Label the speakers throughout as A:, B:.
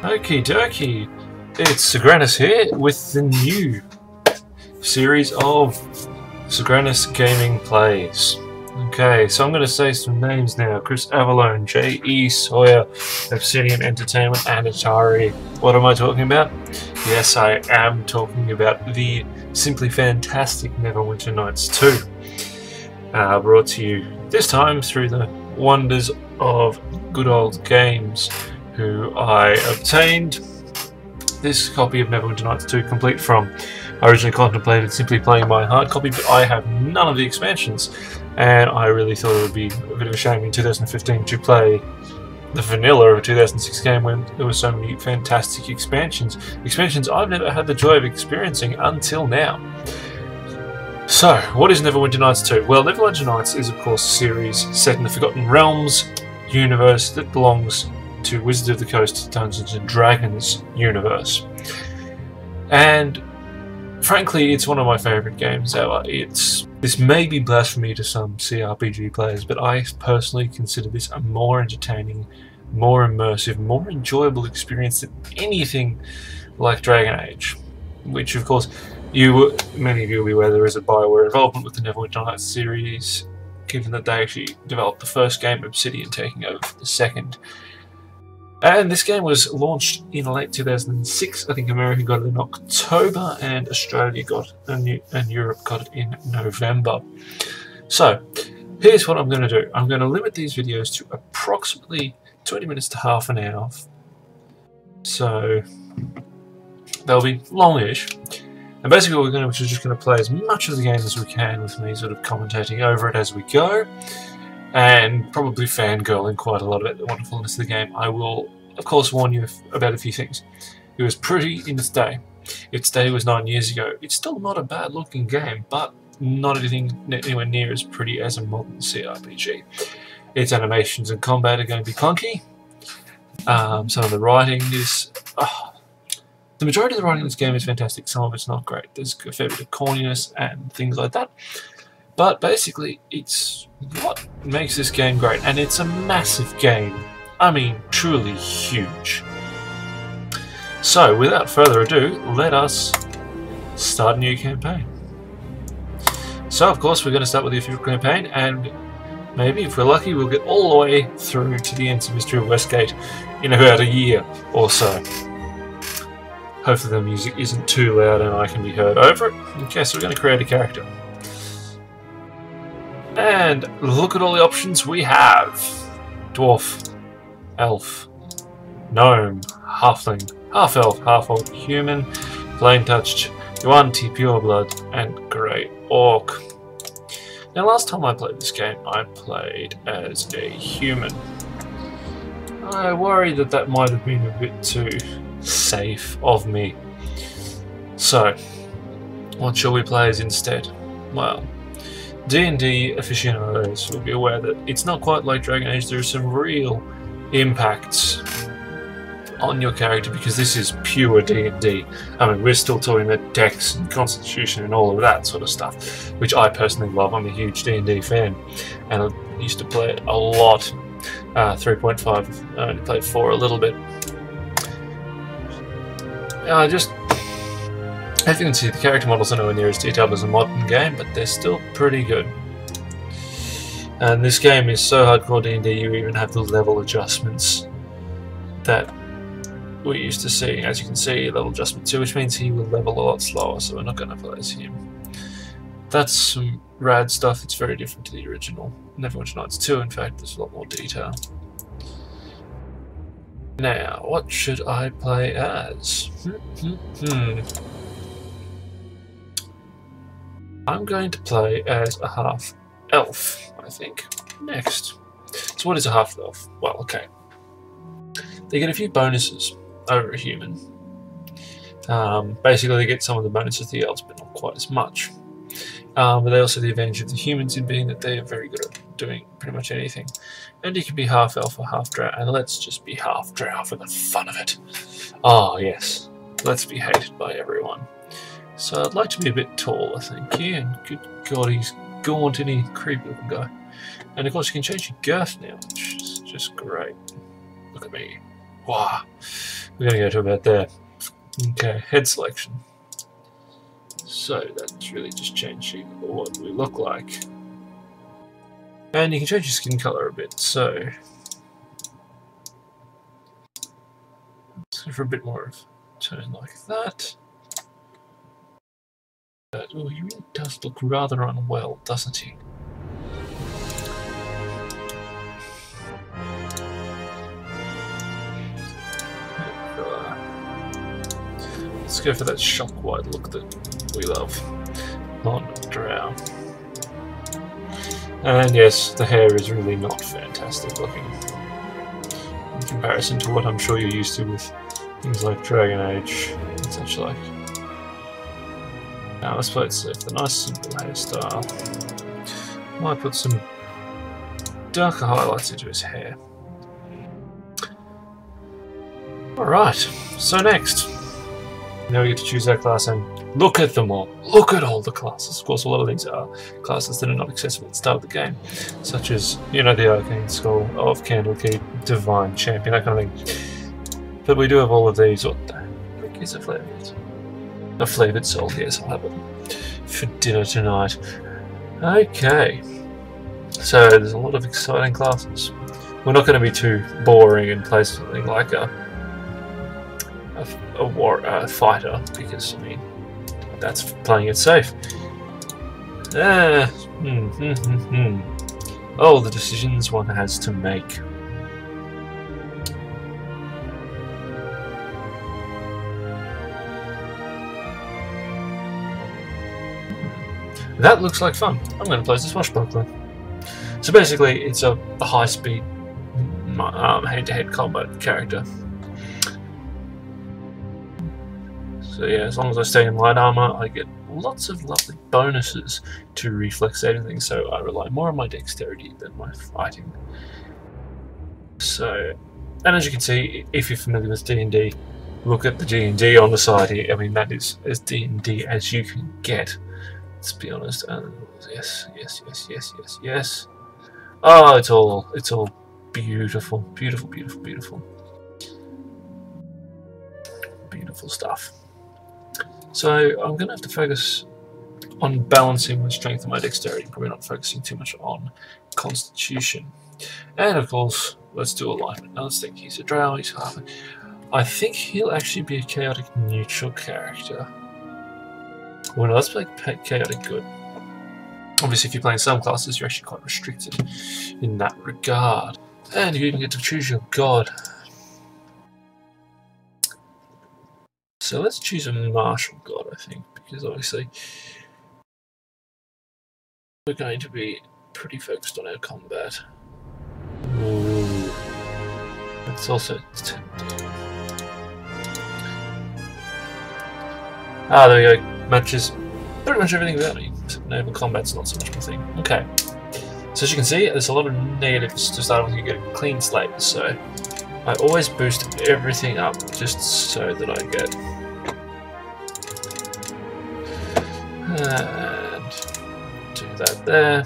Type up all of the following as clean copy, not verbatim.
A: Okie dokie, it's Sagrannus here with the new series of Sagrannus Gaming Plays. Okay, so I'm going to say some names now. Chris Avalone, J.E. Sawyer, Obsidian Entertainment, and Atari. What am I talking about? Yes, I am talking about the simply fantastic Neverwinter Nights 2. Brought to you this time through the wonders of Good Old Games, who I obtained this copy of Neverwinter Nights 2 complete from. I originally contemplated simply playing my hard copy, but I have none of the expansions, and I really thought it would be a bit of a shame in 2015 to play the vanilla of a 2006 game when there were so many fantastic expansions. Expansions I've never had the joy of experiencing until now. So, what is Neverwinter Nights 2? Well, Neverwinter Nights is, of course, a series set in the Forgotten Realms universe that belongs to Wizards of the Coast Dungeons and Dragons universe. And frankly, it's one of my favourite games ever. This may be blasphemy to some CRPG players, but I personally consider this a more entertaining, more immersive, more enjoyable experience than anything like Dragon Age, which of course many of you will be aware there is a Bioware involvement with the Neverwinter Nights series, given that they actually developed the first game, Obsidian taking over for the second. And this game was launched in late 2006. I think America got it in October, and Australia got it, and Europe got it in November. So, here's what I'm going to do. I'm going to limit these videos to approximately 20 minutes to half an hour. So, they'll be longish. And basically what we're just going to play as much of the game as we can with me sort of commentating over it as we go, and probably fangirling quite a lot about the wonderfulness of the game. I will, of course, warn you about a few things. It was pretty in its day. Its day was 9 years ago. It's still not a bad looking game, but not anything anywhere near as pretty as a modern CRPG. Its animations and combat are going to be clunky. Some of the writing is... the majority of the writing in this game is fantastic. Some of it's not great. There's a fair bit of corniness and things like that. But basically, it's what makes this game great. And it's a massive game. I mean, truly huge. So, without further ado, let us start a new campaign. So, of course, we're going to start with the official campaign. And maybe, if we're lucky, we'll get all the way through to the Ancient Mystery of Westgate in about a year or so. Hopefully the music isn't too loud and I can be heard over it. Okay, so we're going to create a character. And look at all the options we have. Dwarf, elf, gnome, halfling, half-elf, half-orc, human, plain-touched, Yuan-Ti pureblood, and grey orc. Now last time I played this game, I played as a human. I worry that that might have been a bit too safe of me. So, what shall we play as instead? Well, D&D aficionados will be aware that it's not quite like Dragon Age. There are some real impacts on your character because this is pure D&D. I mean, we're still talking about dex and constitution and all of that sort of stuff, which I personally love. I'm a huge D&D fan, and I used to play it a lot. 3.5, I only played 4 a little bit. As you can see, the character models are nowhere near as detailed as a modern game, but they're still pretty good. And this game is so hardcore D&D, you even have the level adjustments that we're used to seeing. As you can see, level adjustment 2, which means he will level a lot slower, so we're not going to play as him. That's some rad stuff. It's very different to the original Neverwinter Nights 2. In fact, there's a lot more detail. Now, what should I play as? I'm going to play as a half-elf, I think, next. So what is a half-elf? Well, okay. They get a few bonuses over a human. Basically, they get some of the bonuses of the elves, but not quite as much. But they also have the advantage of the humans in being that they are very good at doing pretty much anything. And you can be half-elf or half-drow, and let's just be half-drow for the fun of it. Oh, yes. Let's be hated by everyone. So I'd like to be a bit taller, thank you. And good God, he's gaunt and he's creepy looking guy. And of course you can change your girth now, which is just great. Look at me. Wow. we're going to go to about there. Okay, head selection. So that's really just changing what we look like. And you can change your skin color a bit, so let's go for a bit more of a tone like that. But, oh, he really does look rather unwell, doesn't he? Let's go for that shock white look that we love on Drow. And yes, the hair is really not fantastic looking in comparison to what I'm sure you're used to with things like Dragon Age and such like. Now let's play it safe. The nice simple hairstyle. Might put some darker highlights into his hair. Alright, so next. Now we get to choose our class and look at them all. Look at all the classes. Of course, a lot of these are classes that are not accessible at the start of the game, such as, you know, the Arcane Skull of Candlekeep, Divine Champion, that kind of thing. But we do have all of these. What the heck is a flavoured? A flavoured soul, yes, I'll have it for dinner tonight. Okay. So there's a lot of exciting classes. We're not going to be too boring and play something like a fighter, because I mean that's playing it safe. Oh, the decisions one has to make. That looks like fun. I'm going to play as a swashbuckling. So basically, it's a high-speed head-to-head combat character. So yeah, as long as I stay in light armor, I get lots of lovely bonuses to reflex saving, so I rely more on my dexterity than my fighting. So, and as you can see, if you're familiar with D&D, look at the D&D on the side here. I mean, that is as D&D as you can get. Let's be honest. Yes, yes, yes, yes, yes, yes. Oh, it's all beautiful, beautiful, beautiful, beautiful, beautiful stuff. So I'm going to have to focus on balancing my strength and my dexterity, probably not focusing too much on constitution. And of course, let's do alignment. Now let's think, he's a drow, he's half. I think he'll actually be a chaotic neutral character. Well, no, let's play chaotic good. Obviously, if you're playing some classes, you're actually quite restricted in that regard. And you even get to choose your god. So let's choose a martial god, I think, because obviously we're going to be pretty focused on our combat. Ooh. It's also tempting. Ah, there we go. Matches pretty much everything about me. Naval combat's not so much my thing. Okay. So as you can see, there's a lot of negatives to start with. You get a clean slate, so I always boost everything up just so that I get. And do that there.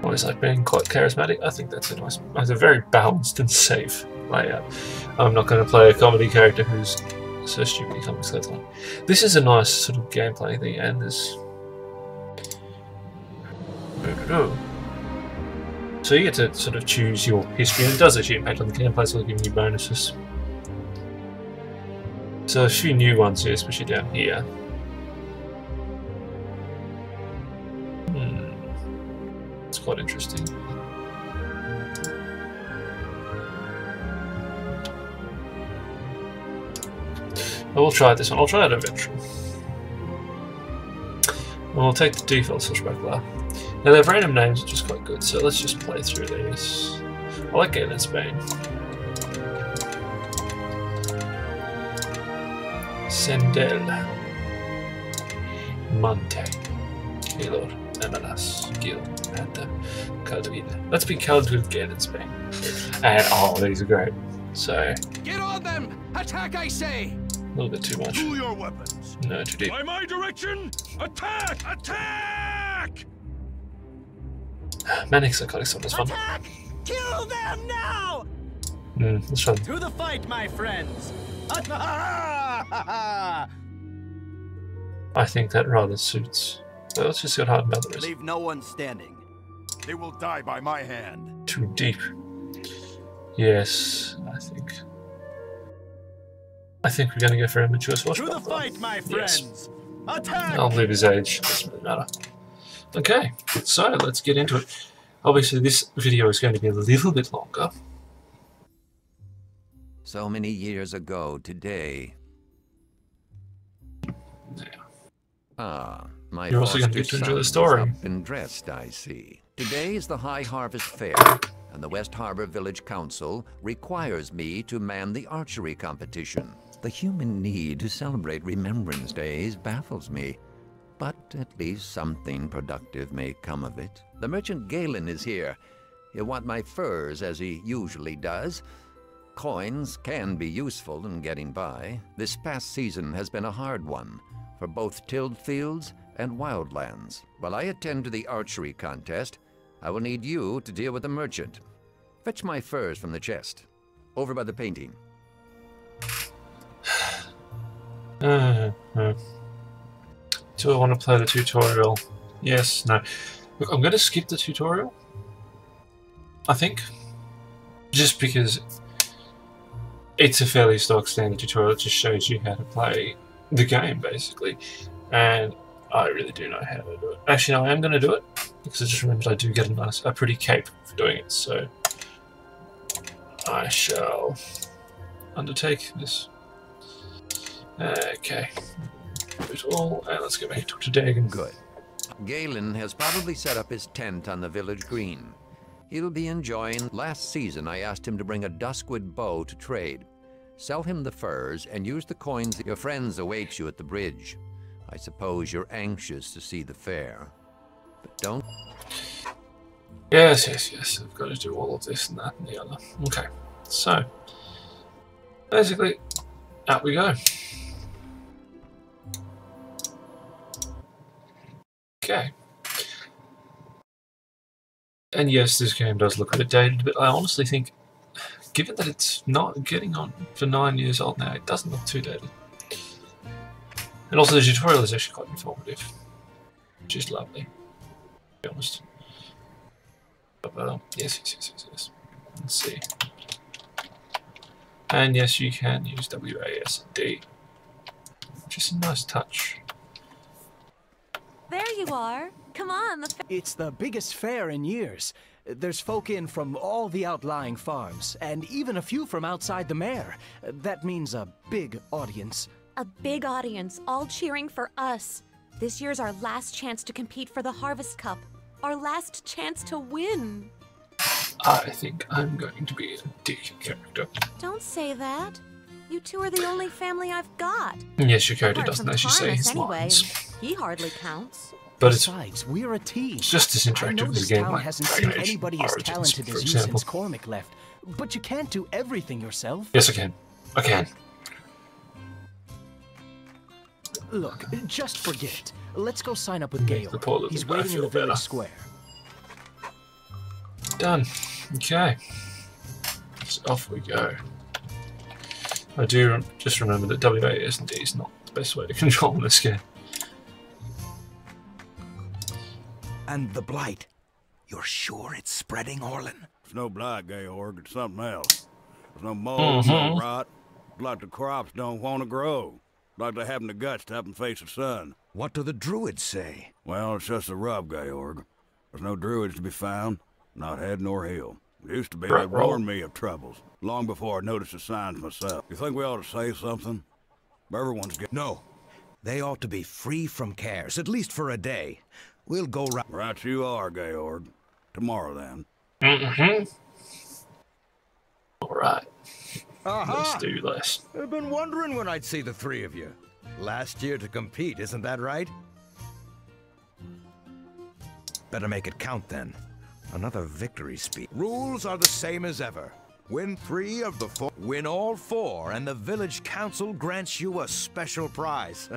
A: Always like being quite charismatic. I think that's a very balanced and safe layout. I'm not going to play a comedy character who's so stupid he comes like. This is a nice sort of gameplay thing, and there's. So you get to sort of choose your history, and it does actually impact on the gameplay, so it'll give you bonuses. So a few new ones here, especially down here. It's quite interesting. I will try this one. I'll try out a veteran. And we'll take the default swashbuckler. Now they have random names, which is quite good, so let's just play through these. I like getting in Spain. Sendel, Monte, Hilor, Ananas, Gil, and Calduil. Let's be Calduil again in Spain. And oh, these are great. So
B: get on them! Attack, I say!
A: A little bit too much.
B: Pull your weapons.
A: No, too deep.
B: By my direction, attack! Attack!
A: Manic psychotic stuff is fun.
C: Kill them now!
A: This one.
C: To the fight, my friends!
A: I think that rather suits. So let's just get hard and boundaries.
D: Leave no one standing. They will die by my hand.
A: Too deep. Yes, I think we're going to go for a mature swashbuckler.
C: To the fight, my
A: Yes.
C: friends! Attack!
A: I'll leave his age. Doesn't really matter. Okay, so let's get into it. Obviously, this video is going to be a little bit longer.
E: So many years ago today. Ah, my
A: You're also going to get to enjoy the story.
E: Up and dressed, I see. Today is the High Harvest Fair, and the West Harbor Village Council requires me to man the archery competition. The human need to celebrate Remembrance Days baffles me, but at least something productive may come of it. The merchant Galen is here. He'll want my furs, as he usually does. Coins can be useful in getting by. This past season has been a hard one for both tilled fields and wildlands. While I attend to the archery contest, I will need you to deal with the merchant. Fetch my furs from the chest, over by the painting.
A: Do I want to play the tutorial? Yes, no. Look, I'm going to skip the tutorial, I think, just because it's a fairly stock standard tutorial. It just shows you how to play the game, basically, and I really do know how to do it. Actually, no, I am going to do it, because I just remembered I do get a pretty cape for doing it, so I shall undertake this. Okay. Do it all, and let's go back and talk to Dagon.
E: Good. Galen has probably set up his tent on the village green. He'll be enjoying. Last season, I asked him to bring a duskwood bow to trade. Sell him the furs and use the coins. Your friends await you at the bridge. I suppose you're anxious to see the fair, but don't.
A: Yes. I've got to do all of this and that and the other. Okay. So, basically, out we go. Okay. And yes, this game does look a bit dated, but I honestly think, given that it's not getting on for 9 years old now, it doesn't look too dated. And also the tutorial is actually quite informative, which is lovely, to be honest. But, yes. Let's see. And yes, you can use WASD, which is a nice touch.
F: There you are. Come on.
C: It's the biggest fair in years. There's folk in from all the outlying farms, and even a few from outside the mare. That means a big audience.
F: A big audience, all cheering for us. This year's our last chance to compete for the Harvest Cup. Our last chance to win.
A: I think I'm going to be a dick character.
F: Don't say that. You two are the only family I've got.
A: Yes, your character
F: Apart
A: doesn't
F: from
A: actually say
F: Thomas
A: his
F: anyway,
A: lines.
F: and he hardly counts.
A: But it's
C: Besides, we're a team.
A: just as
C: I
A: interactive
C: know
A: as
C: this
A: a game
C: town
A: like
C: hasn't
A: Dragon
C: seen
A: Age
C: anybody as
A: Origins,
C: talented
A: for
C: as you
A: example.
C: since Cormac left. But you can't do everything yourself.
A: Yes, I can. I can.
C: Look, just forget it. Let's go sign up with
A: Make the poor
C: Gale.
A: little
C: He's
A: guy
C: waiting in
A: feel
C: the village
A: better.
C: square.
A: Done. Okay. So off we go. I do just remember that WASD is not the best way to control this game.
G: And the blight. You're sure it's spreading, Orlin?
D: It's no blight, Georg. It's something else. There's no mold, no rot. It's like the crops don't want to grow. Like they haven't the guts to up and face the sun.
G: What do the druids say?
D: Well, it's just a rub, Georg. There's no druids to be found, not head nor heel. It used to be they warned me of troubles, long before I noticed the signs myself. You think we ought to say something? Everyone's getting...
G: No. They ought to be free from cares, at least for a day. We'll go right...
D: Right you are, Georg. Tomorrow, then.
A: Alright.
G: Aha!
A: Let's do this.
G: I've been wondering when I'd see the three of you. Last year to compete, isn't that right? Better make it count, then. Another victory speech. Rules are the same as ever. Win 3 of the 4. Win all 4, and the village council grants you a special prize.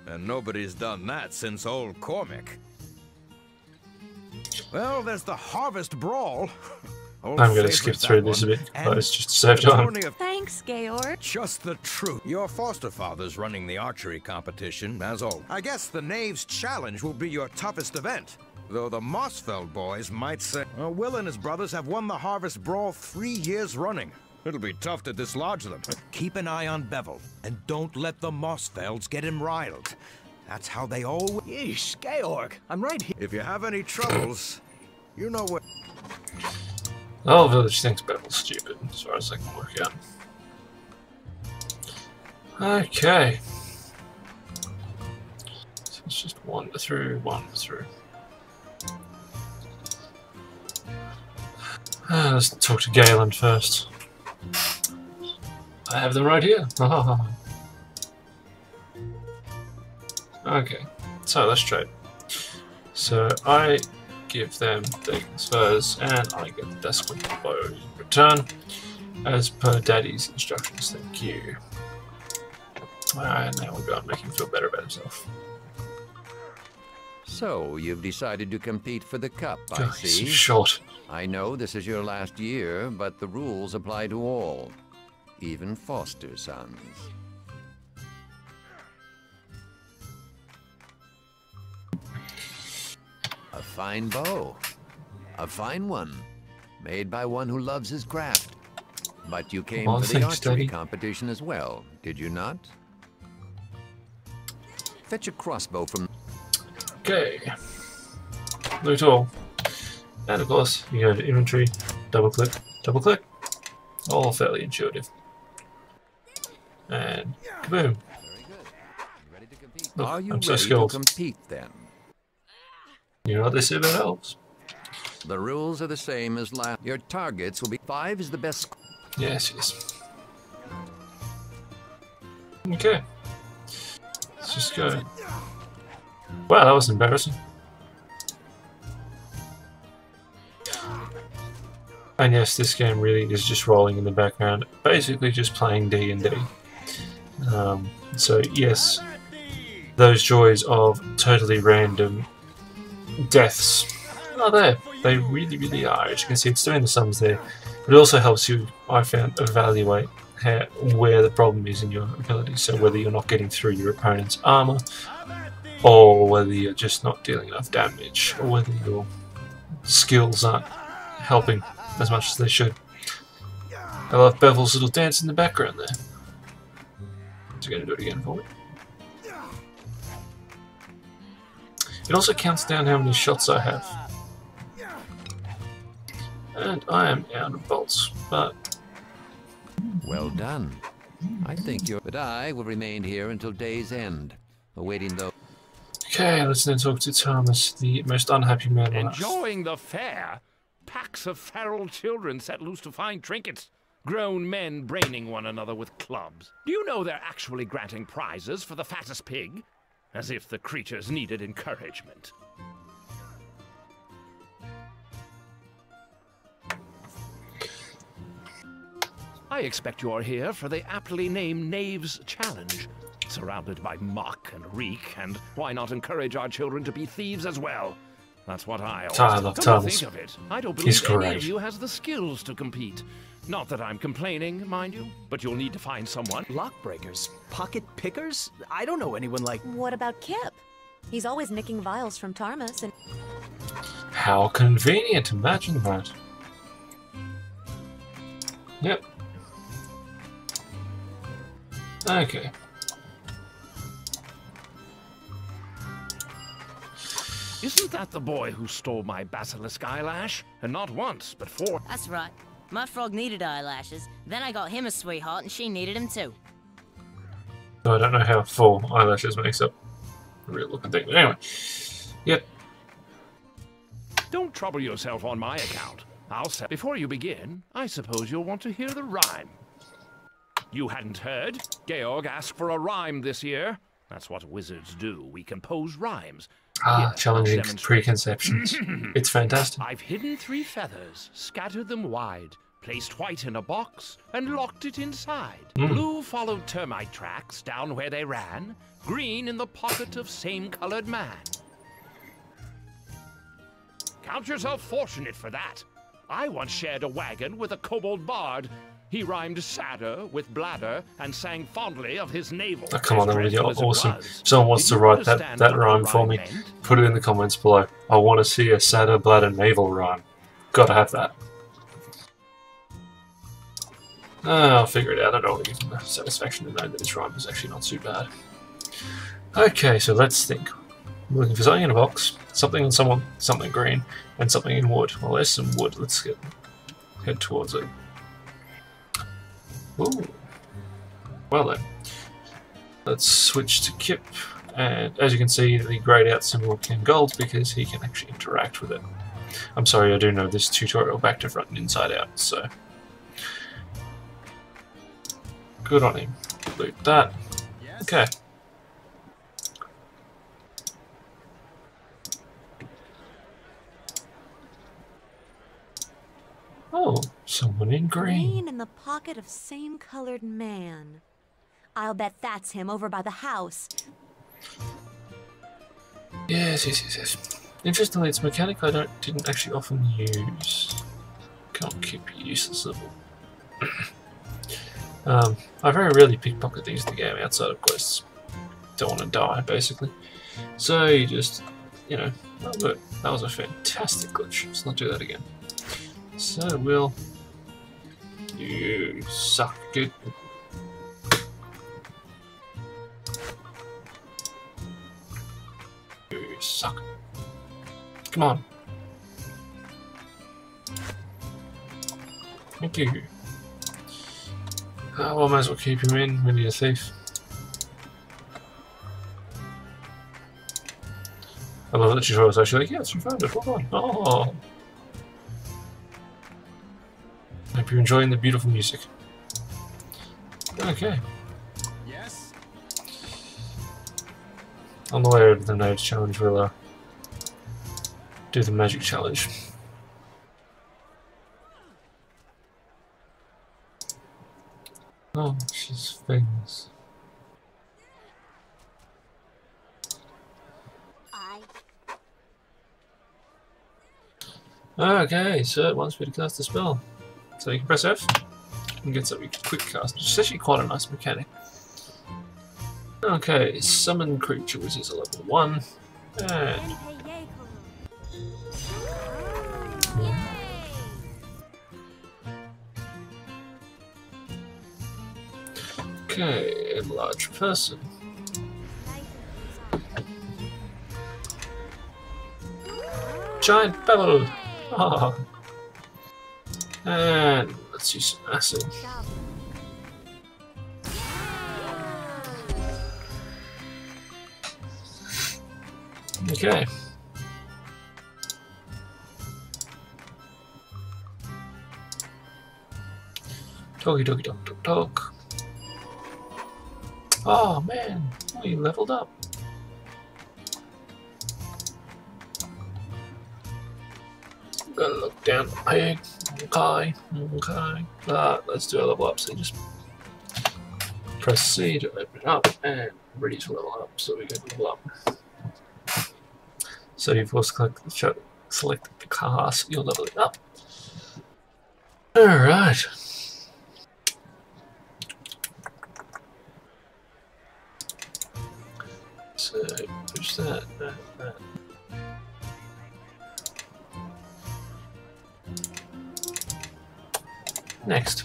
G: And nobody's done that since old Cormac. Well, there's the Harvest Brawl.
A: I'm going to skip through this a bit, guys, just to save time.
F: Thanks, Georg.
G: Just the truth. Your foster father's running the archery competition, as always. I guess the Knaves Challenge will be your toughest event. Though the Mossfeld boys might say, Will and his brothers have won the Harvest Brawl 3 years running. It'll be tough to dislodge them. Keep an eye on Bevel, and don't let the Mossfelds get him riled. That's how they always...
C: Yeesh, Georg, I'm right here.
G: If you have any troubles, you know where...
A: The whole village thinks Bevel's stupid, as far as I can work out. Okay. So it's just wander through. Let's talk to Galen first. I have them right here. Okay, so let's trade. So I give them things first, and I get the desk with the bow in return, as per Daddy's instructions. Thank you. Alright, now we'll go and make him feel better about himself.
E: So, you've decided to compete for the cup, I
A: God, he's
E: see.
A: so short.
E: I know this is your last year, but the rules apply to all, even foster sons. A fine bow. A fine one. Made by one who loves his craft. But you came for the archery competition as well, did you not? Fetch a crossbow from...
A: Okay. Loot all. And of course, you go to inventory, double click. All fairly intuitive. And kaboom.
E: Very good. Ready to compete?
A: Look,
E: Are you
A: I'm so
E: ready
A: skilled.
E: to compete then?
A: You know what they say about elves?
E: The rules are the same as last. Your targets will be 5 is the best.
A: Yes. Okay. Let's just go. Wow, that was embarrassing. And yes, this game really is just rolling in the background, basically just playing D&D. So yes, those joys of totally random deaths are there. They really are. As you can see, it's doing the sums there. But it also helps you, I found, evaluate where the problem is in your ability. So whether you're not getting through your opponent's armor, or whether you're just not dealing enough damage, or whether your skills aren't helping as much as they should. I love Bevel's little dance in the background there. Is he going to do it again for me? It also counts down how many shots I have. And I am out of bolts, but...
E: Well done. I think you're... But I will remain here until day's end, awaiting those...
A: Okay, let's then talk to Thomas, the most unhappy man alive.
B: Enjoying the fair? Packs of feral children set loose to find trinkets. Grown men braining one another with clubs. Do you know they're actually granting prizes for the fattest pig? As if the creatures needed encouragement. I expect you're here for the aptly named Knaves Challenge. Surrounded by muck and reek, and why not encourage our children to be thieves as well? That's what I always
A: love Thomas.
B: think of it. I don't
A: He's
B: believe any
A: great.
B: of you has the skills to compete. Not that I'm complaining, mind you, but you'll need to find someone.
C: Lockbreakers? Pocket pickers? I don't know anyone like...
F: What about Kip? He's always nicking vials from Tarmus and...
A: How convenient, imagine that. Yep. Okay.
B: Isn't that the boy who stole my basilisk eyelash? And not once, but 4.
H: That's right. My frog needed eyelashes. Then I got him a sweetheart, and she needed him too.
A: So I don't know how 4 eyelashes makes up a real looking thing. But anyway. Yep.
B: Don't trouble yourself on my account. I'll say. Before you begin, I suppose you'll want to hear the rhyme. You hadn't heard? Georg asked for a rhyme this year. That's what wizards do. We compose rhymes.
A: Ah, challenging preconceptions. It's fantastic.
B: I've hidden 3 feathers, scattered them wide, placed white in a box, and locked it inside. Blue followed termite tracks down where they ran, green in the pocket of same-colored man. Count yourself fortunate for that. I once shared a wagon with a kobold bard. He rhymed sadder with bladder and sang fondly of his navel.
A: Oh, come on, that would be
B: dreadful as it
A: awesome.
B: was.
A: If someone wants
B: Did
A: to
B: you
A: write that
B: understand what the
A: rhyme for me,
B: meant?
A: put it in the comments below. I want to see a sadder, bladder, navel rhyme. Gotta have that. I'll figure it out. I don't want to give them the satisfaction to know that this rhyme is actually not too bad. Okay, so let's think. We're looking for something in a box, something on someone, something green, and something in wood. Well, there's some wood. Let's head towards it. Ooh. Well then, let's switch to Kip, and as you can see, the grayed out symbol can gold because he can actually interact with it. I'm sorry, I do know this tutorial back to front and inside out, so good on him. Loot that. Okay. Oh, someone in green.
F: Green in the pocket of same-colored man. I'll bet that's him over by the house.
A: Yes. Interestingly, it's a mechanic I didn't actually often use. Can't keep useless level. I very rarely pickpocket things in the game outside of quests. Don't want to die, basically. So you just, you know, oh good. That was a fantastic glitch. Let's not do that again. So we'll... You suck, dude. You suck. Come on. Thank you. Well, might as well keep him in when you're a thief. I love that tutorial. It's actually like, yes, you found it. Hold on. Oh. Hope you're enjoying the beautiful music. Okay.
G: Yes.
A: On the way over to the Nodes challenge, we'll do the magic challenge. Oh, she's famous. Okay, so it wants me to cast a spell. So you can press F and get something quick cast, which is actually quite a nice mechanic. Okay, summon creature, which is a level 1. And okay, enlarge person. Giant pebble! Oh. And let's use some acid. Okay. Talky talky talk talk talk. Oh man, we leveled up. Gotta look down the pig. Okay. Let's do a level up. So just press C to open it up and ready to level up. So we can level up. So you've also selected the class, you'll level it up. Alright. So push that. Next.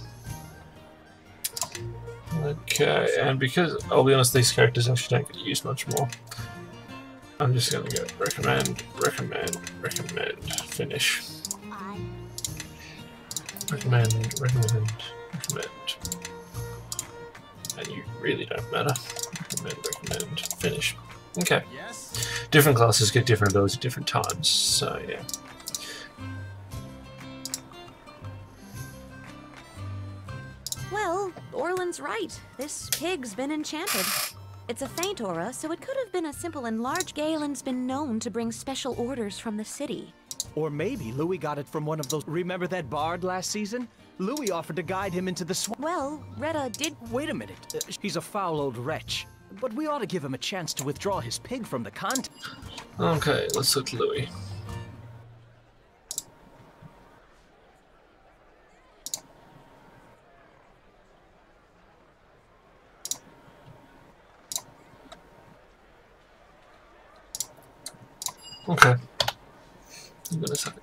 A: Okay, and because I'll be honest, these characters actually don't get used much more. I'm just gonna go recommend, finish. Recommend. And you really don't matter. Recommend, finish. Okay.
G: Yes.
A: Different classes get different abilities at different times, so yeah.
F: Well, Orland's right. This pig's been enchanted. It's a faint aura, so it could have been a simple enlarge. Galen's been known to bring special orders from the city.
C: Or maybe Louis got it from one of those... Remember that bard last season? Louis offered to guide him into the
F: Well, Retta did...
C: Wait a minute. He's a foul old wretch. But we ought to give him a chance to withdraw his pig from the contest.
A: Okay, let's look at Louis. Okay. I'm gonna suck it.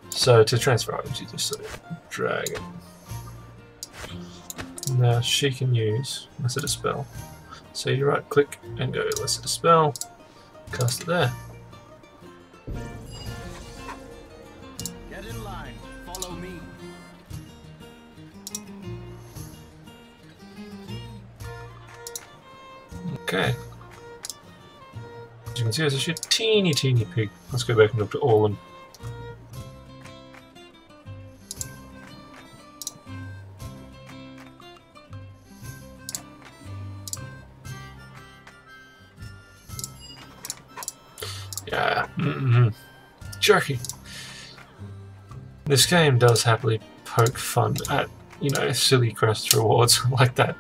A: So to transfer items, you just sort of drag it. Now she can use let's set a spell. So you right click and go let's set a spell, cast it there.
C: Get in line. Follow me.
A: Okay. As you can see, there's a teeny pig. Let's go back and look at all of them. Yeah, jerky. This game does happily poke fun at, you know, silly crest rewards like that.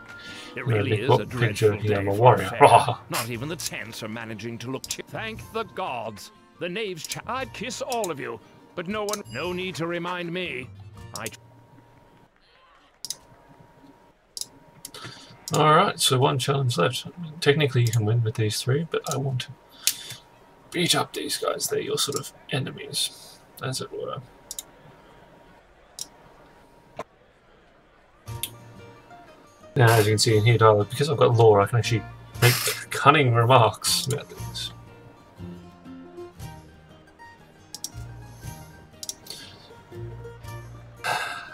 B: It really is a dreadful day
A: I'm a
B: for
A: warrior.
B: a fair. Not even the tents are managing to look Thank the gods. The knaves I'd kiss all of you, but no need to remind me.
A: Alright, so one challenge left. Technically you can win with these three, but I want to beat up these guys. They're your sort of enemies, as it were. Now, as you can see in here, dialogue, because I've got lore, I can actually make cunning remarks about things.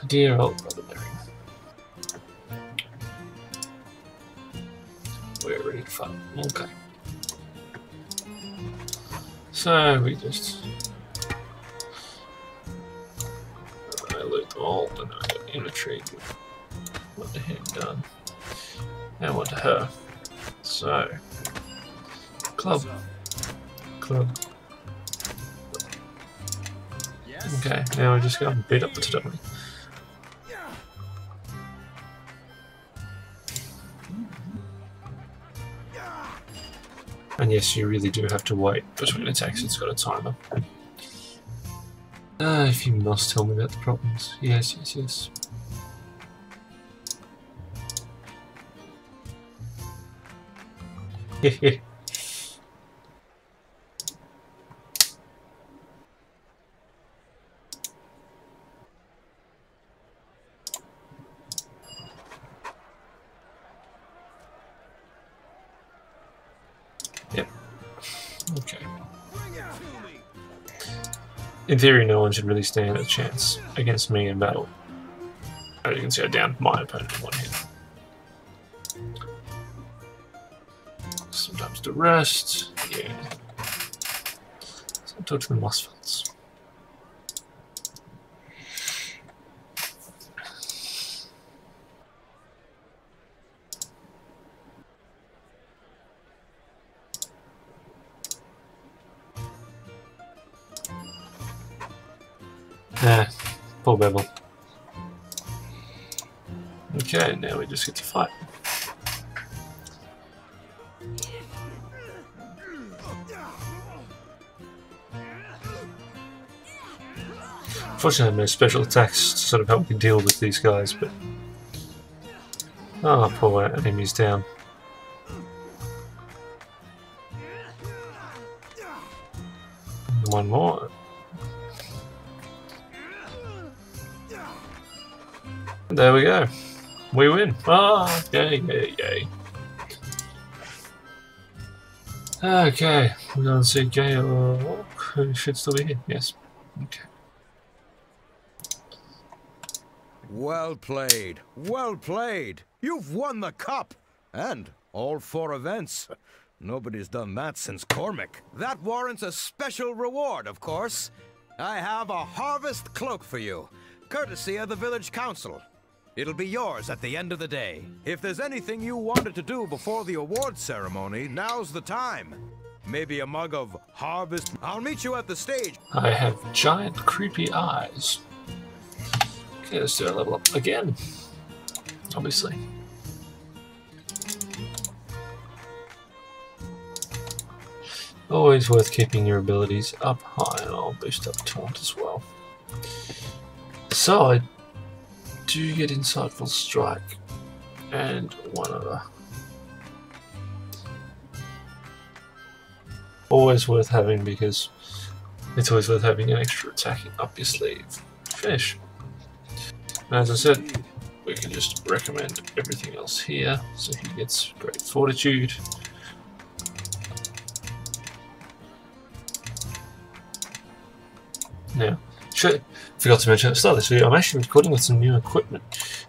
A: Dear old brother Mary. We're ready to fight. Okay. So we just I loot them all, and I got inventory. What the heck done? And what to her? So club. Okay, now we just go and beat up the Totally. And yes, you really do have to wait between attacks, it's got a timer. If you must tell me about the problems. Yes. Hehe. Yep. Okay. In theory, no one should really stand a chance against me in battle. As you can see, I downed my opponent in one hit. Sometimes to rest, yeah. So talk to the Musfelds. Poor Bevel. Okay, now we just get to fight. Unfortunately, I have no special attacks to sort of help me deal with these guys, but... Oh, poor enemy's down. One more. There we go. We win. Ah, yay. Okay, we're going to see Georg, who should still be here. Yes. Okay.
G: Well played. Well played. You've won the cup. And all 4 events. Nobody's done that since Cormac. That warrants a special reward, of course. I have a harvest cloak for you, courtesy of the village council. It'll be yours at the end of the day. If there's anything you wanted to do before the award ceremony, now's the time. Maybe a mug of harvest. I'll meet you at the stage.
A: I have giant creepy eyes. Okay, let's do a level up again. Obviously. Always worth keeping your abilities up high, and I'll boost up taunt as well. So I do get insightful strike and one other. always worth having, because it's always worth having an extra attacking up your sleeve. Finish. And as I said, we can just recommend everything else here. So he gets great fortitude. Now, forgot to mention at the start of this video, I'm actually recording with some new equipment.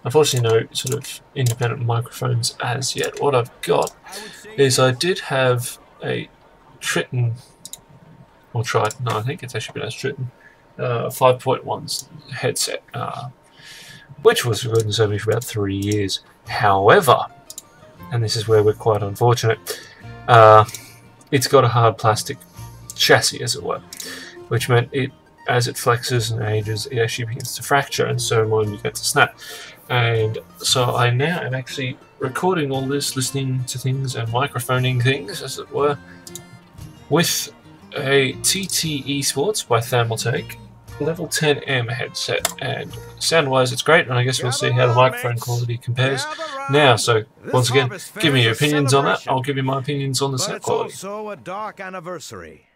A: Unfortunately, no sort of independent microphones as yet. What I've got is I did have a Triton, or Triton, no, I think it's actually been a Triton, 5.1 headset, which was recording to me for about 3 years. However, and this is where we're quite unfortunate, it's got a hard plastic chassis, as it were, which meant it, as it flexes and ages, it actually begins to fracture, and so mine began to snap. And so I now am actually recording all this, listening to things and microphoning things, as it were, with a TT Esports by Thermaltake level 10M headset, and sound-wise it's great, and I guess we'll see how the microphone quality compares now. So once again, give me your opinions on that. I'll give you my opinions on the sound quality.
G: It's also a dark anniversary.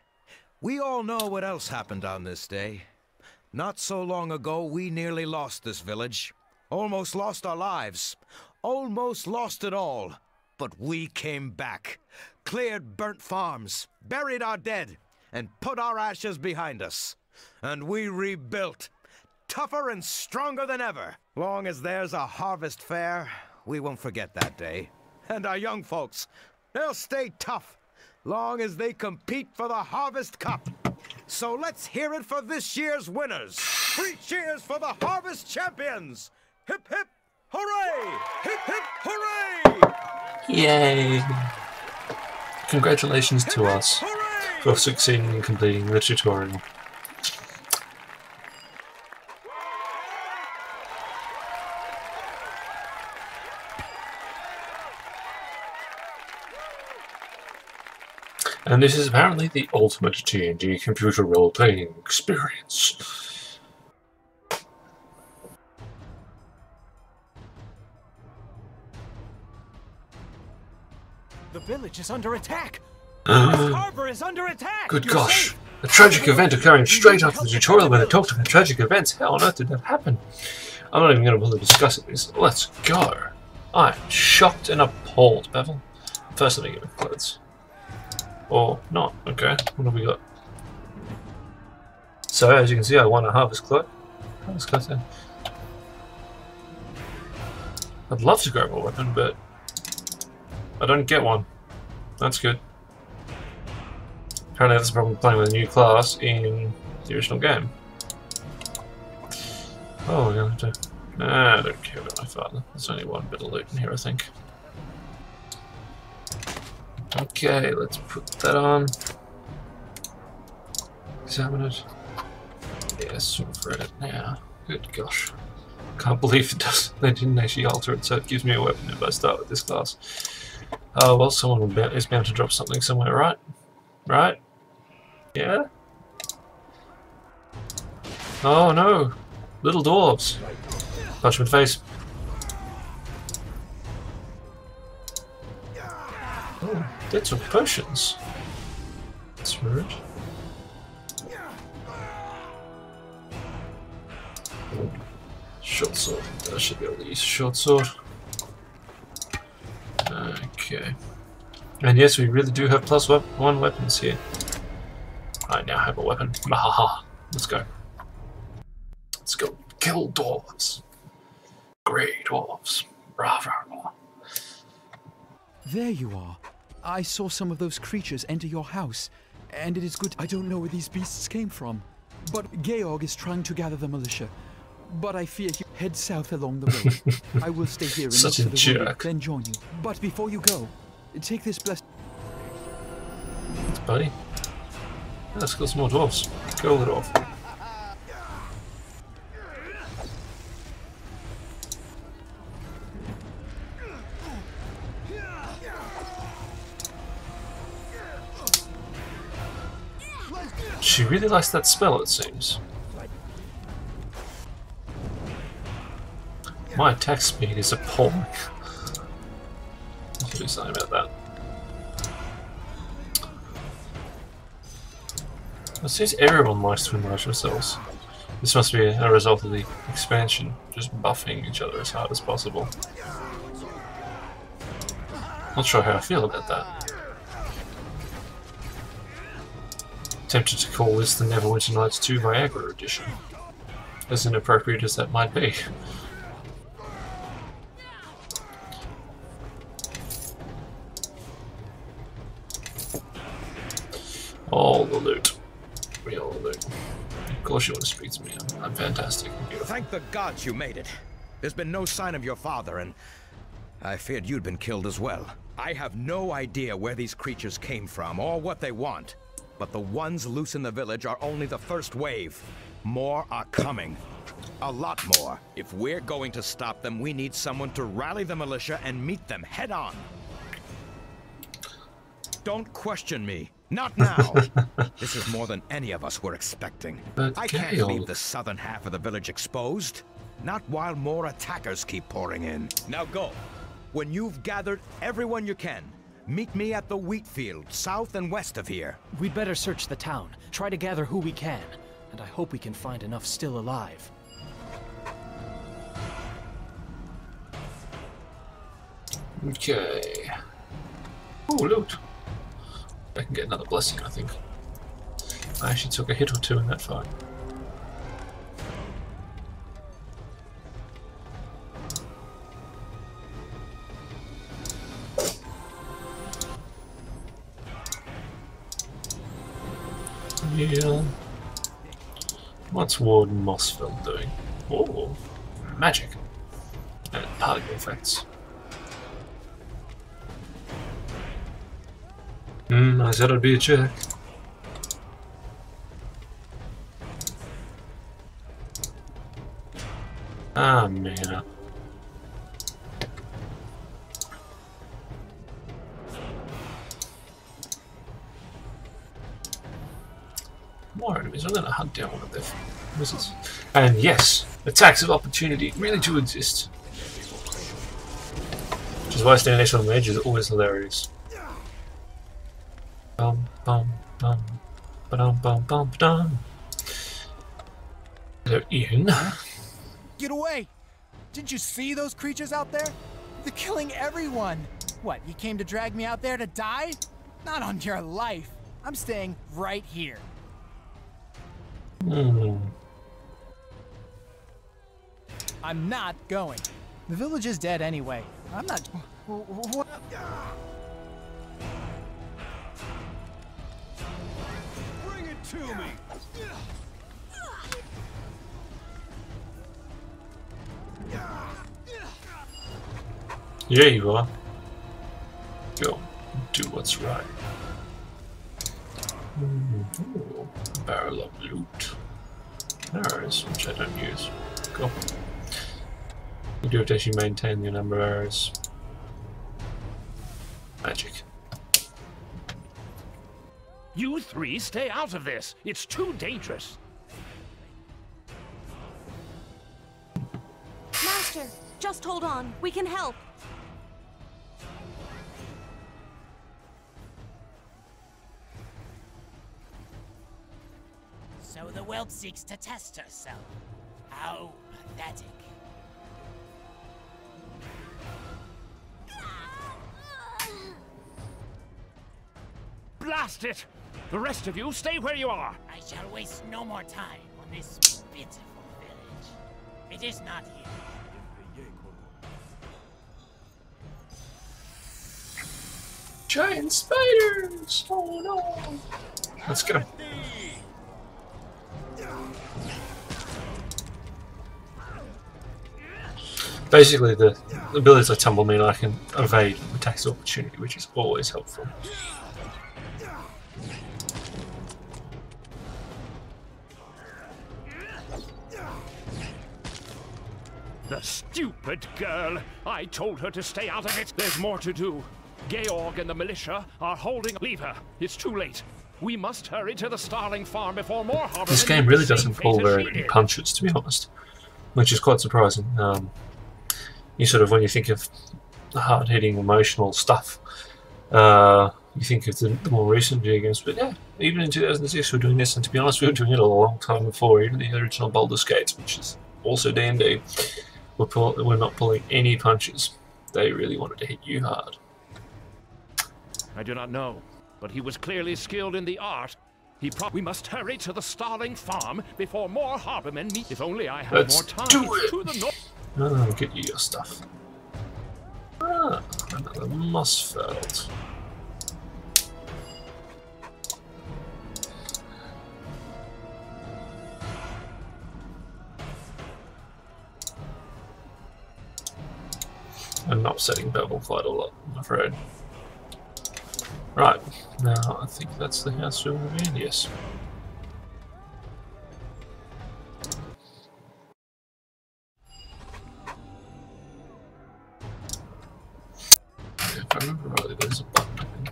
G: We all know what else happened on this day. Not so long ago, we nearly lost this village. Almost lost our lives. Almost lost it all. But we came back. Cleared burnt farms. Buried our dead. And put our ashes behind us. And we rebuilt. Tougher and stronger than ever. Long as there's a harvest fair, we won't forget that day. And our young folks, they'll stay tough. Long as they compete for the Harvest Cup. So let's hear it for this year's winners. 3 cheers for the Harvest Champions. Hip hip hooray! Hip hip hooray!
A: Yay! Congratulations to us for succeeding in completing the tutorial. And this is apparently the ultimate D&D computer role-playing experience.
C: The village is under attack! The harbor is under attack!
A: Good gosh. A tragic event occurring straight after the tutorial when it talked about tragic events. How on earth did that happen? I'm not even going to bother discussing this. Let's go. I'm shocked and appalled, Bevel. First, let me get my clothes. Or not. Okay, what have we got? So, as you can see, I won a harvest cloth. Harvest cloth then. I'd love to grab a weapon, but I don't get one. That's good. Apparently that's the problem with playing with a new class in the original game. Oh, we're gonna have to... Nah, I don't care about my father. There's only one bit of loot in here, I think. Okay, let's put that on. Examine it. Yes, sort of read it now. Good gosh. Can't believe it does. They didn't actually alter it, so it gives me a weapon if I start with this class. Oh, well, someone is bound to drop something somewhere, right? Right? Yeah? Oh no! Little dwarves! Punch him in the face. Oh, that's some potions. That's rude. Short sword. I should be able to use a short sword. Okay. And yes, we really do have +1 weapons here. I now have a weapon. Mahaha. Let's go. Let's go kill dwarves. Grey dwarves. Rah, rah, rah.
I: There you are. I saw some of those creatures enter your house, and it is good. I don't know where these beasts came from, but Georg is trying to gather the militia. But I fear he head south along the road. I will stay here and look for the wounded, then join you. But before you go, take this blessed...
A: Thanks, buddy. Let's kill some more dwarves. Kill the dwarf. She really likes that spell, it seems. My attack speed is appalling. I'll do something about that. It seems everyone likes to enlarge themselves. This must be a result of the expansion, just buffing each other as hard as possible. Not sure how I feel about that. Tempted to call this the Neverwinter Nights 2 Viagra edition, as inappropriate as that might be. All the loot. Real loot. Of course you want to speak to me. I'm fantastic and beautiful.
G: Thank the gods you made it. There's been no sign of your father, and I feared you'd been killed as well. I have no idea where these creatures came from or what they want, but the ones loose in the village are only the first wave. More are coming. A lot more. If we're going to stop them, we need someone to rally the militia and meet them head on. Don't question me. Not now. This is more than any of us were expecting.
A: But
G: I can't leave the southern half of the village exposed. Not while more attackers keep pouring in. Now go. When you've gathered everyone you can, meet me at the wheat field, south and west of here.
C: We'd better search the town, try to gather who we can, and I hope we can find enough still alive.
A: Okay. Oh, loot. I can get another blessing, I think. I actually took a hit or two in that fight. Yeah. What's Warden Mossfeld doing? Oh, magic. And particle effects. I said it'd be a check. Ah, man. More enemies. I'm gonna hunt down one of their wizards. And yes, attacks of opportunity really do exist. Which is why standing next on the edge is always hilarious. Bum bum bum ba-dum bum bum ba-dum. Hello, Ian.
J: Get away! Didn't you see those creatures out there? They're killing everyone! What, you came to drag me out there to die? Not on your life. I'm staying right here. I'm not going. The village is dead anyway. I'm not... What?
G: Bring it to me!
A: Yeah, you are. Go. Do what's right. Ooh, barrel of loot. Arrows, which I don't use. Cool. You do have to actually maintain your number of arrows. Magic.
B: You three stay out of this. It's too dangerous.
F: Master, just hold on. We can help.
H: So the world seeks to test herself. How pathetic.
B: Blast it! The rest of you, stay where you are.
H: I shall waste no more time on this pitiful village. It is not here.
A: Giant spiders! Oh no! Let's get them. Basically, the abilities like tumble mean I can evade attacks of opportunity, which is always helpful.
B: The stupid girl! I told her to stay out of it. There's more to do. Georg and the militia are holding... Leave her. It's too late. We must hurry to the Starling farm before more harvest.
A: This game really doesn't pull very many punches, to be honest, which is quite surprising. You sort of, when you think of hard-hitting emotional stuff, you You think of the more recent video games, but yeah, even in 2006 we were doing this, and to be honest, we were doing it a long time before, even the original Baldur's Gate, which is also D&D. We're not pulling any punches. They really wanted to hit you hard.
B: I do not know, but he was clearly skilled in the art. We must hurry to the Starling farm before more harbormen meet. If only I had more time.
A: Do it.
B: To the north.
A: Oh, get you your stuff. Ah, another Mossfeld. I'm upsetting Bevel quite a lot, I'm afraid. Right, now I think that's the house we were in, yes. If I remember rightly, there's a button.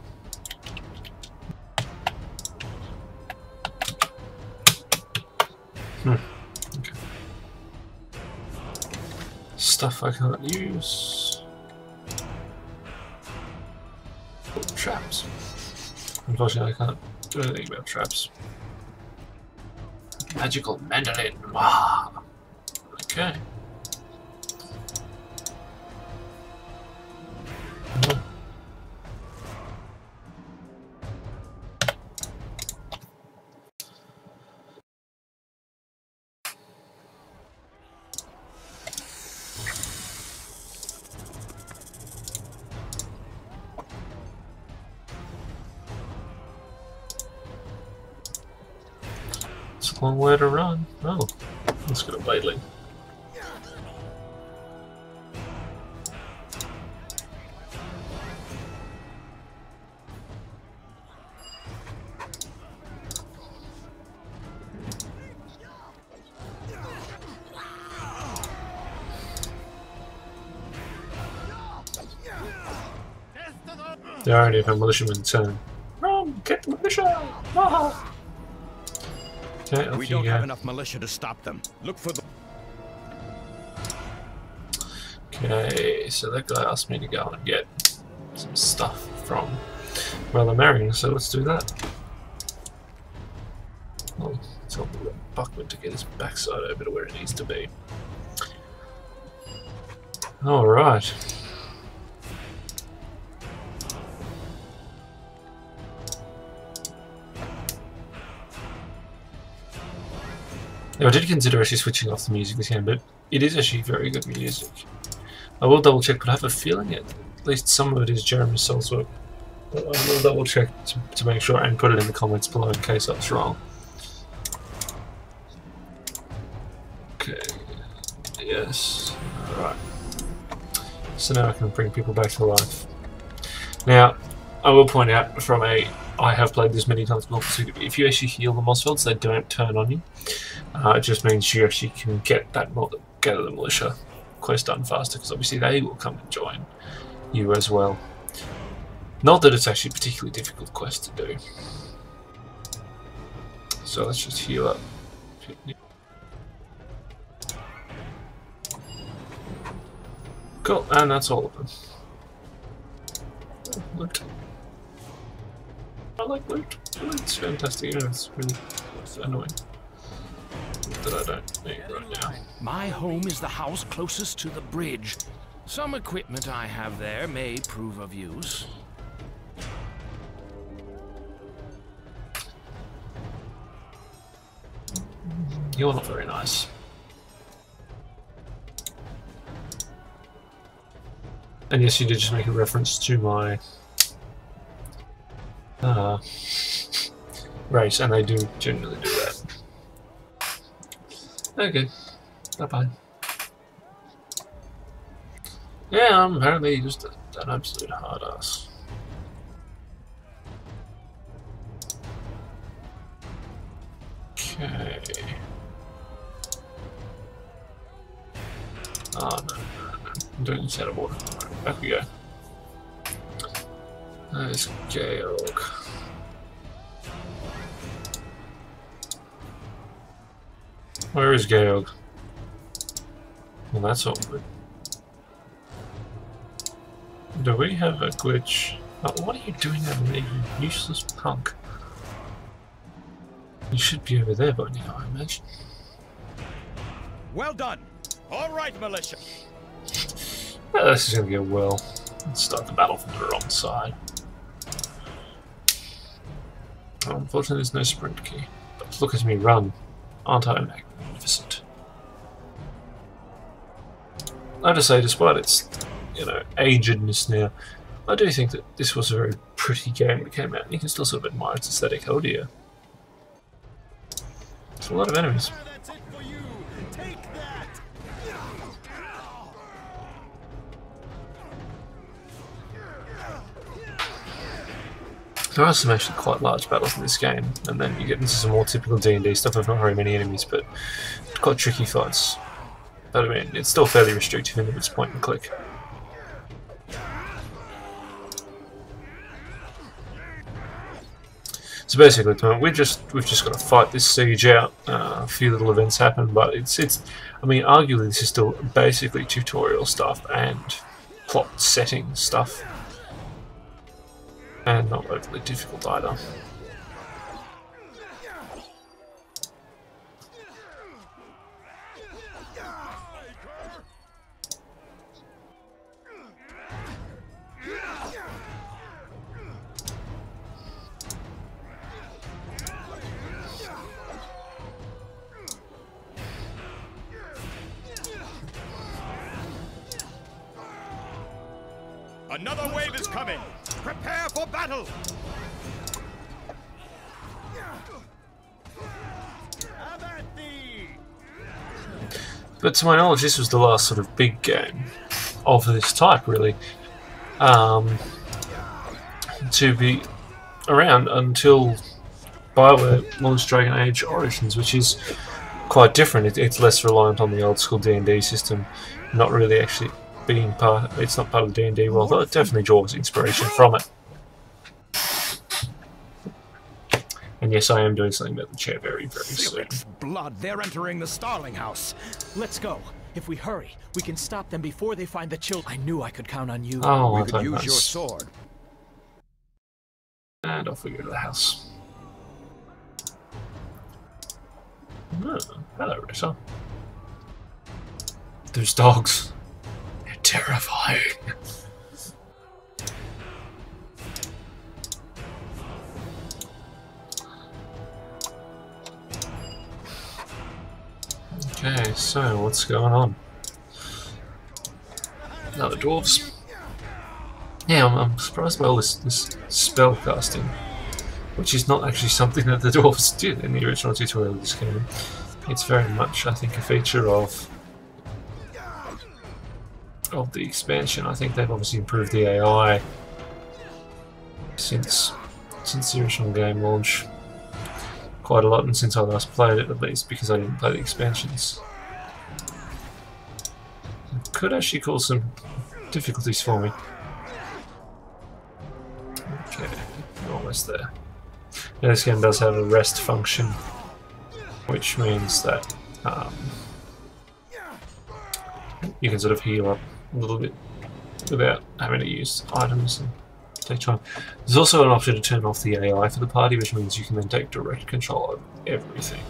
A: Okay. Stuff I can't use. Traps. Unfortunately, I can't do anything about traps. Magical mandolin. Wow. Okay. Oh. It's a long way to run. Oh, let's go to Blading. They already have a militiaman turn. Run! Get the militia! Ah! Okay,
G: We don't have enough militia to stop them. Look for the...
A: Okay, so that guy asked me to go and get some stuff from Well, I'm marrying, so let's do that. I'll tell Buckman to get his backside over to where it needs to be. Alright. Now, I did consider actually switching off the music this game, but it is actually very good music. I will double check, but I have a feeling at least some of it is Jeremy Soule's work. But I will double check to make sure and put it in the comments below in case I was wrong. Okay. Yes. Alright. So now I can bring people back to life. Now, I will point out from a... I have played this many times before, so if you actually heal the Mossfelds, they don't turn on you. It just means you actually can get the militia quest done faster, because obviously they will come and join you as well. Not that it's actually a particularly difficult quest to do. So let's just heal up. Cool, and that's all of them. Oh, loot. I like loot. Loot's fantastic. You know, it's really annoying that I don't need right now.
B: My home is the house closest to the bridge. Some equipment I have there may prove of use.
A: You're not very nice. And yes, you did just make a reference to my race, and they do generally do that. Okay, bye-bye. Yeah, I'm apparently just an absolute hard ass. Okay. Oh no, I'm doing this out of order. Right, back we go. There's Georg. Where is Georg? Well, that's awkward. Do we have a glitch? Oh, what are you doing over there, you useless punk? You should be over there by now, I imagine.
G: Well done. All right, militia.
A: Well, this is going to go well. Let's start the battle from the wrong side. Oh, unfortunately, there's no sprint key. But look at me run. Aren't I magnificent? I have to say, despite its, agedness now, I do think that this was a very pretty game when it came out, and you can still sort of admire its aesthetic. Oh dear. There's a lot of enemies. There are some actually quite large battles in this game, and then you get into some more typical D&D stuff with not very many enemies, but quite tricky fights. But I mean, it's still fairly restrictive in its point and click. So basically, at the moment, we've just got to fight this siege out. A few little events happen, but it's. I mean, arguably, this is still basically tutorial stuff and plot setting stuff, and not overly difficult either.
G: Another wave is coming. Prepare for battle.
A: But to my knowledge, this was the last sort of big game of this type, really, to be around until BioWare launched Dragon Age Origins, which is quite different. It's less reliant on the old school D&D system, not really actually being part. It's not part of the D&D world, though it definitely draws inspiration from it. And yes, I am doing something about the chair very, very soon.
G: Blood, they're entering the Starling House.
C: Let's go. If we hurry, we can stop them before they find the children. I knew I could count on you.
A: Oh,
G: we could use your sword.
A: And off we go to the house. Oh, hello, Rissa. Those dogs. They're terrifying. Okay, so what's going on? Now the dwarves. Yeah, I'm surprised by all this spell casting, which is not actually something that the dwarves did in the original tutorial of this game. It's very much, I think, a feature of the expansion. I think they've obviously improved the AI since the original game launch quite a lot, and since I last played it, at least, because I didn't play the expansions. It could actually cause some difficulties for me. Okay, we're almost there. Now this game does have a rest function, which means that you can sort of heal up a little bit without having to use items and take time. There's also an option to turn off the AI for the party, which means you can then take direct control of everything.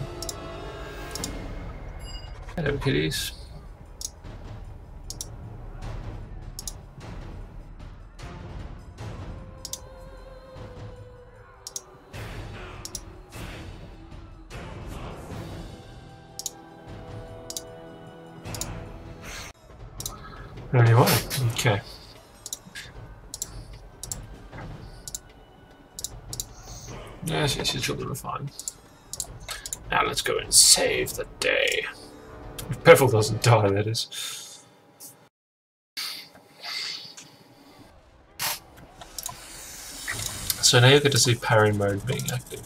A: Hello, kitties. Anyway, okay. Yes, your children are fine. Now let's go and save the day. If Bevel doesn't die, that is. So now you get to see parry mode being active,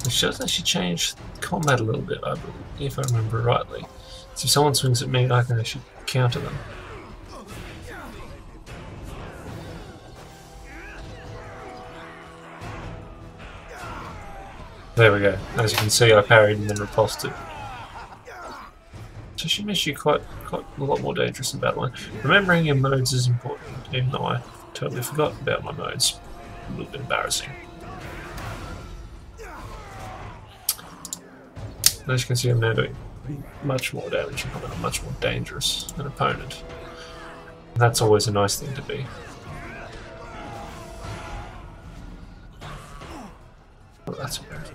A: which does actually change combat a little bit, I believe, if I remember rightly. So if someone swings at me, I can actually counter them. There we go. As you can see, I parried and then repulsed it. So she makes you quite a lot more dangerous in battle. Remembering your modes is important, even though I totally forgot about my modes. a little bit embarrassing. As you can see, I'm now doing much more damage and I'm much more dangerous an opponent. And that's always a nice thing to be. Oh, that's weird.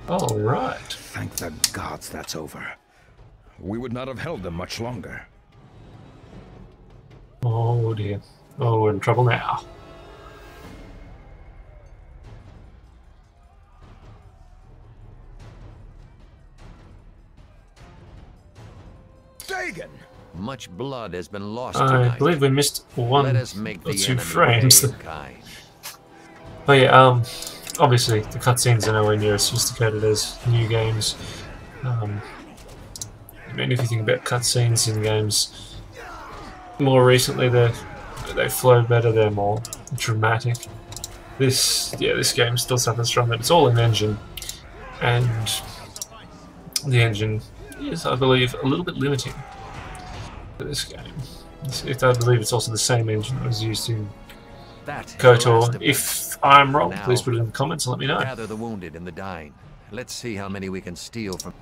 A: All right.
G: Thank the gods that's over. We would not have held them much longer.
A: Oh dear. Oh, we're in trouble now.
G: Dagon!
E: Much blood has been lost
A: I
E: tonight.
A: believe we missed one
E: Let us make
A: or
E: the
A: two
E: enemy
A: frames.
E: pay in kind.
A: But yeah, obviously the cutscenes are nowhere near as sophisticated as new games. I mean, if you think about cutscenes in games more recently, they flow better, they're more dramatic. This game still suffers from it. It's all in engine, and the engine is, I believe, a little bit limiting for this game. I believe it's also the same engine that was used in KOTOR. If I'm wrong, please put it in the comments and let me know.
E: Gather the wounded and the dying. Let's see how many we can steal from.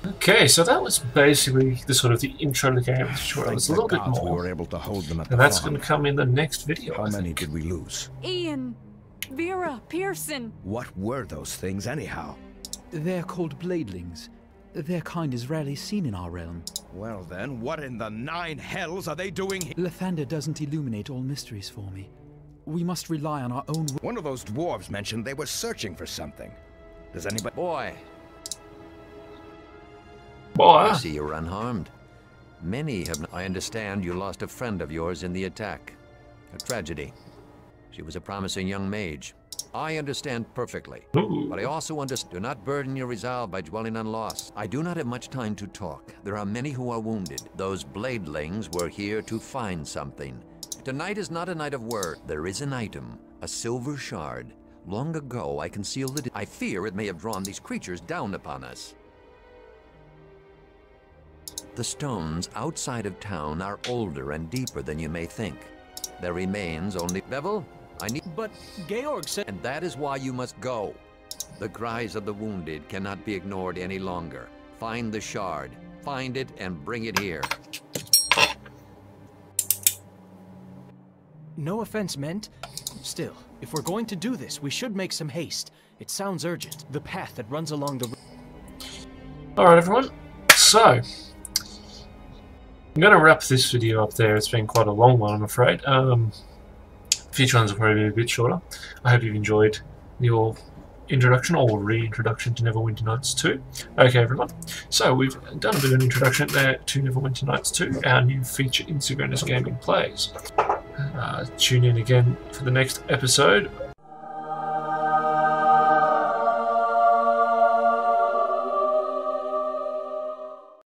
A: Okay, so that was basically the sort of the intro to the game, which was a little bit more.
G: We were able to hold them at
A: And
G: the
A: that's
G: farm.
A: going to come in the next video.
G: How many did we lose?
K: Ian, Vera, Pearson.
G: What were those things anyhow?
I: They're called bladelings. Their kind is rarely seen in our realm.
G: Well then, what in the 9 hells are they doing here?
I: Lathander doesn't illuminate all mysteries for me. We must rely on our own.
G: One of those dwarves mentioned they were searching for something. Does anybody...
E: Boy!
A: Boy!
E: I see you're unharmed. Many have... I understand you lost a friend of yours in the attack. A tragedy. She was a promising young mage. I understand perfectly.
A: Ooh.
E: But I also understand. Do not burden your resolve by dwelling on loss. I do not have much time to talk. There are many who are wounded. Those bladelings were here to find something. Tonight is not a night of work. There is an item, a silver shard. Long ago, I concealed it. I fear it may have drawn these creatures down upon us. The stones outside of town are older and deeper than you may think. There remains only... Bevel, I need...
C: But Georg said...
E: And that is why you must go. The cries of the wounded cannot be ignored any longer. Find the shard. Find it and bring it here.
C: No offense meant. Still, if we're going to do this, we should make some haste. It sounds urgent. The path that runs along the...
A: Alright everyone, so I'm going to wrap this video up there. It's been quite a long one, I'm afraid. Future ones will probably be a bit shorter. I hope you've enjoyed your introduction or reintroduction to Neverwinter Nights 2. Okay everyone, so we've done a bit of an introduction there to Neverwinter Nights 2, our new feature in Sagrannus Gaming Plays. Tune in again for the next episode